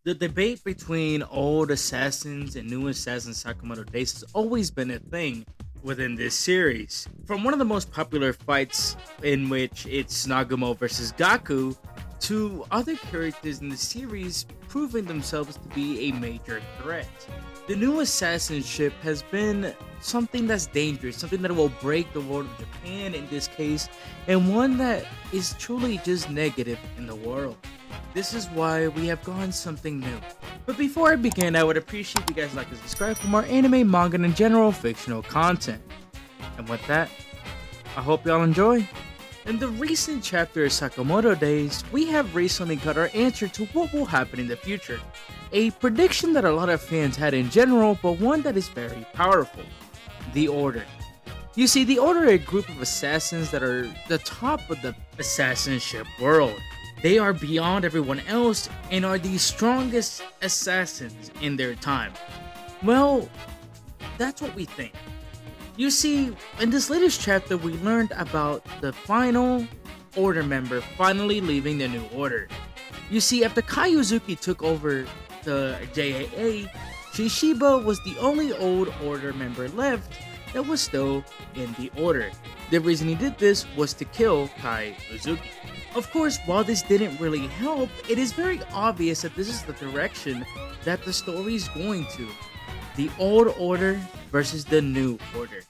The debate between old assassins and new assassins Sakamoto Days has always been a thing within this series. From one of the most popular fights in which it's Nagumo versus Gaku to other characters in the series proving themselves to be a major threat. The new assassinship has been something that's dangerous, something that will break the world of Japan in this case, and one that is truly just negative in the world. This is why we have gone something new. But before I begin, I would appreciate if you guys like to subscribe for more anime, manga, and general fictional content. And with that, I hope y'all enjoy. In the recent chapter of Sakamoto Days, we have recently got our answer to what will happen in the future. A prediction that a lot of fans had in general, but one that is very powerful. The Order. You see, the Order are a group of assassins that are the top of the assassinship world. They are beyond everyone else and are the strongest assassins in their time. Well, that's what we think. You see, in this latest chapter, we learned about the final Order member finally leaving the New Order. You see, after Kai Uzuki took over the JAA, Shishiba was the only old Order member left that was still in the Order. The reason he did this was to kill Kai Uzuki. Of course, while this didn't really help, it is very obvious that this is the direction that the story is going to. The old order versus the new order.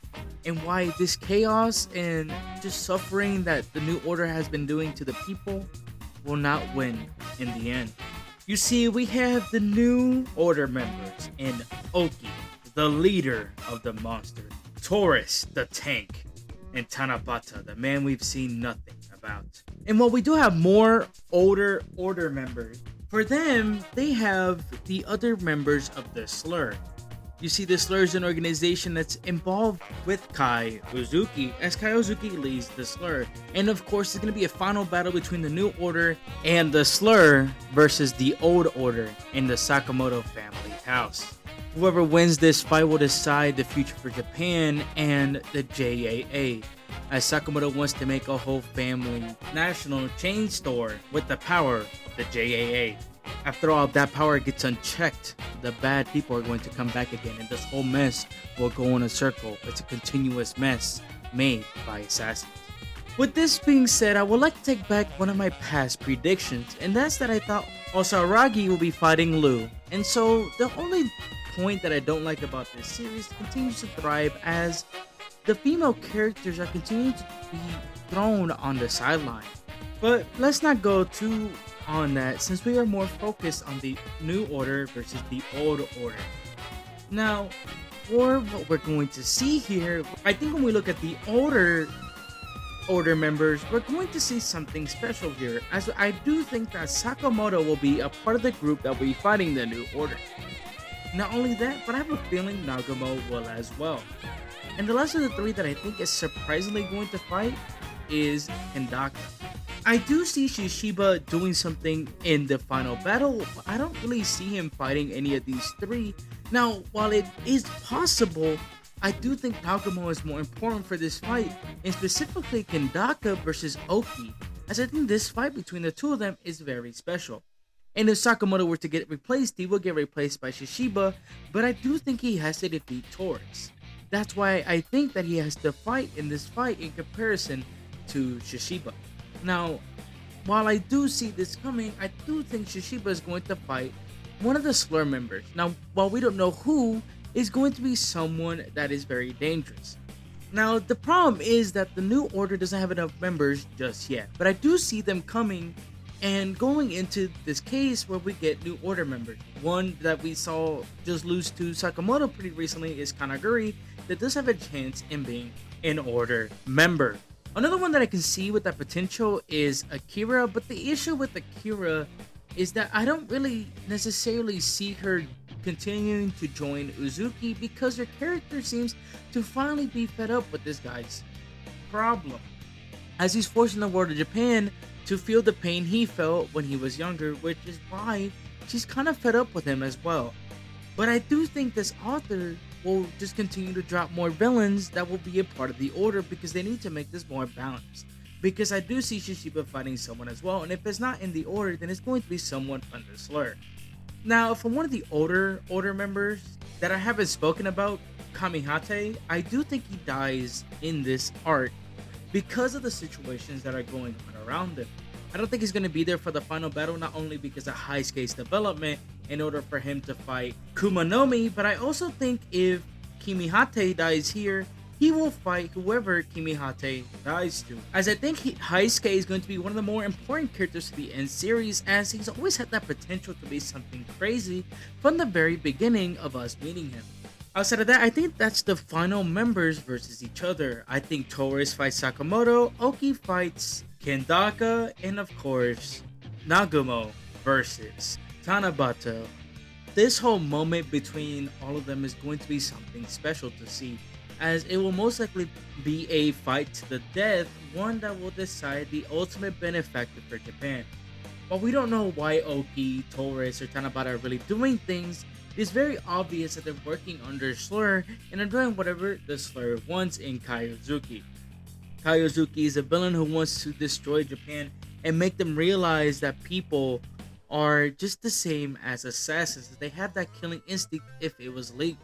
And why this chaos and just suffering that the new order has been doing to the people will not win in the end. You see, we have the new order members in Oki, the leader of the monster, Taurus, the tank, and Tanabata, the man we've seen nothing about. And while we do have more older order members, for them, they have the other members of the Slur. You see, the Slur is an organization that's involved with Kai Uzuki as Kai Uzuki leads the Slur. And of course, there's going to be a final battle between the New Order and the Slur versus the Old Order in the Sakamoto family house. Whoever wins this fight will decide the future for Japan and the JAA, as Sakamoto wants to make a whole family national chain store with the power of the JAA. After all, if that power gets unchecked, the bad people are going to come back again, and this whole mess will go in a circle. It's a continuous mess made by assassins. With this being said, I would like to take back one of my past predictions, and that's that I thought Osaragi will be fighting Lu. And so, the only point that I don't like about this series continues to thrive as the female characters are continuing to be thrown on the sideline. But let's not go too on that, since we are more focused on the new order versus the old order. Now, for what we're going to see here, I think when we look at the older order members, we're going to see something special here, as I do think that Sakamoto will be a part of the group that will be fighting the new order. Not only that, but I have a feeling Nagumo will as well. And the last of the three that I think is surprisingly going to fight is Kindaka. I do see Shishiba doing something in the final battle, but I don't really see him fighting any of these three. Now, while it is possible, I do think Nagumo is more important for this fight, and specifically Kindaka versus Oki, as I think this fight between the two of them is very special. And if Sakamoto were to get replaced, he will get replaced by Shishiba, but I do think he has to defeat Taurus. That's why I think that he has to fight in this fight in comparison to Shishiba. Now, while I do see this coming, I do think Shishiba is going to fight one of the Slur members. Now, while we don't know who, is going to be someone that is very dangerous. Now, the problem is that the New Order doesn't have enough members just yet, but I do see them coming and going into this case where we get New Order members. One that we saw just lose to Sakamoto pretty recently is Kanaguri, that does have a chance in being an Order member. Another one that I can see with that potential is Akira, but the issue with Akira is that I don't really necessarily see her continuing to join Uzuki because her character seems to finally be fed up with this guy's problem, as he's forcing the world of Japan to feel the pain he felt when he was younger, which is why she's kind of fed up with him as well. But I do think this author will just continue to drop more villains that will be a part of the order because they need to make this more balanced. Because I do see Shishiba fighting someone as well, and if it's not in the order, then it's going to be someone from the Slur. Now, from one of the older order members that I haven't spoken about, Kamihate, I do think he dies in this arc because of the situations that are going on around him. I don't think he's going to be there for the final battle, not only because of high case development in order for him to fight Kumanomi, but I also think if Kimihate dies here, he will fight whoever Kimihate dies to. As I think Heisuke is going to be one of the more important characters to the end series, as he's always had that potential to be something crazy from the very beginning of us meeting him. Outside of that, I think that's the final members versus each other. I think Torres fights Sakamoto, Oki fights Kindaka, and of course, Nagumo versus Tanabato. This whole moment between all of them is going to be something special to see, as it will most likely be a fight to the death, one that will decide the ultimate benefactor for Japan. While we don't know why Oki, Torres, or Tanabata are really doing things, it is very obvious that they're working under Slur and are doing whatever the Slur wants in Kaiozuki. Kaiozuki is a villain who wants to destroy Japan and make them realize that people are just the same as assassins. They have that killing instinct if it was legal.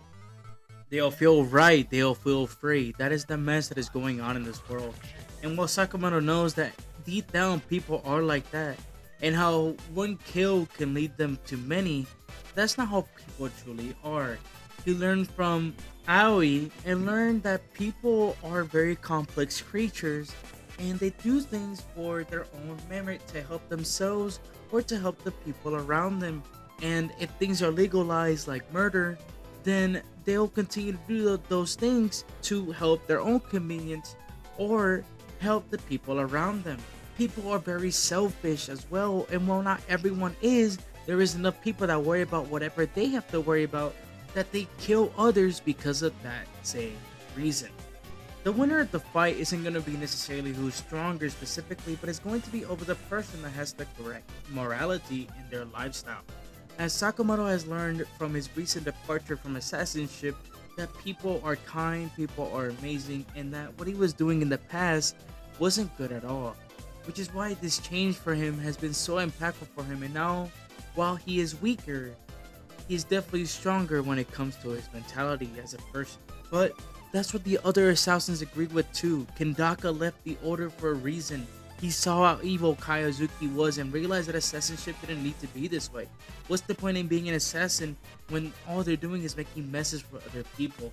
They'll feel right, they'll feel free. That is the mess that is going on in this world. And while Sakamoto knows that deep down people are like that, and how one kill can lead them to many, that's not how people truly are. He learned from Aoi and learned that people are very complex creatures and they do things for their own merit to help themselves or to help the people around them. And if things are legalized like murder, then they'll continue to do those things to help their own convenience or help the people around them. People are very selfish as well, and while not everyone is, there is enough people that worry about whatever they have to worry about that they kill others because of that same reason. The winner of the fight isn't going to be necessarily who's stronger specifically, but it's going to be over the person that has the correct morality in their lifestyle. As Sakamoto has learned from his recent departure from assassinship that people are kind, people are amazing, and that what he was doing in the past wasn't good at all. Which is why this change for him has been so impactful for him, and now, while he is weaker, he's definitely stronger when it comes to his mentality as a person. But that's what the other assassins agreed with too. Kindaka left the order for a reason. He saw how evil Kaiozuki was and realized that assassinship didn't need to be this way. What's the point in being an assassin when all they're doing is making messes for other people?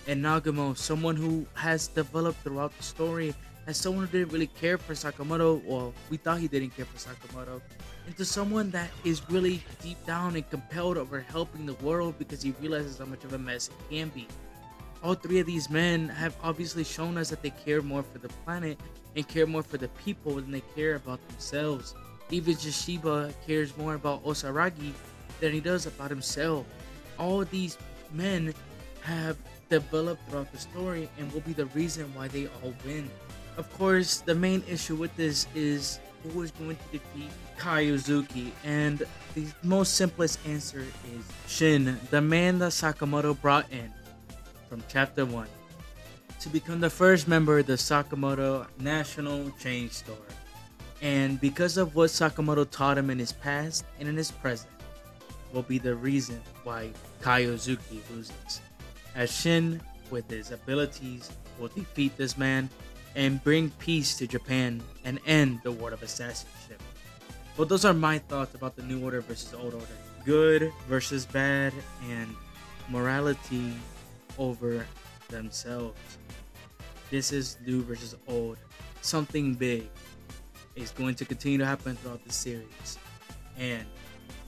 And Nagumo, someone who has developed throughout the story as someone who didn't really care for Sakamoto, well, we thought he didn't care for Sakamoto, into someone that is really deep down and compelled over helping the world because he realizes how much of a mess it can be. All three of these men have obviously shown us that they care more for the planet and care more for the people than they care about themselves. Even Shishiba cares more about Osaragi than he does about himself. All these men have developed throughout the story and will be the reason why they all win. Of course, the main issue with this is who is going to defeat Kaiozuki, and the most simplest answer is Shin, the man that Sakamoto brought in from chapter 1 to become the first member of the Sakamoto National Chain Store. And because of what Sakamoto taught him in his past and in his present, will be the reason why Kaiozuki loses. As Shin, with his abilities, will defeat this man and bring peace to Japan and end the war of assassinship. Well, those are my thoughts about the New Order versus Old Order. Good versus bad, and morality over themselves. This is new versus old. Something big is going to continue to happen throughout the series, and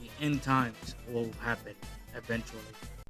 the end times will happen eventually.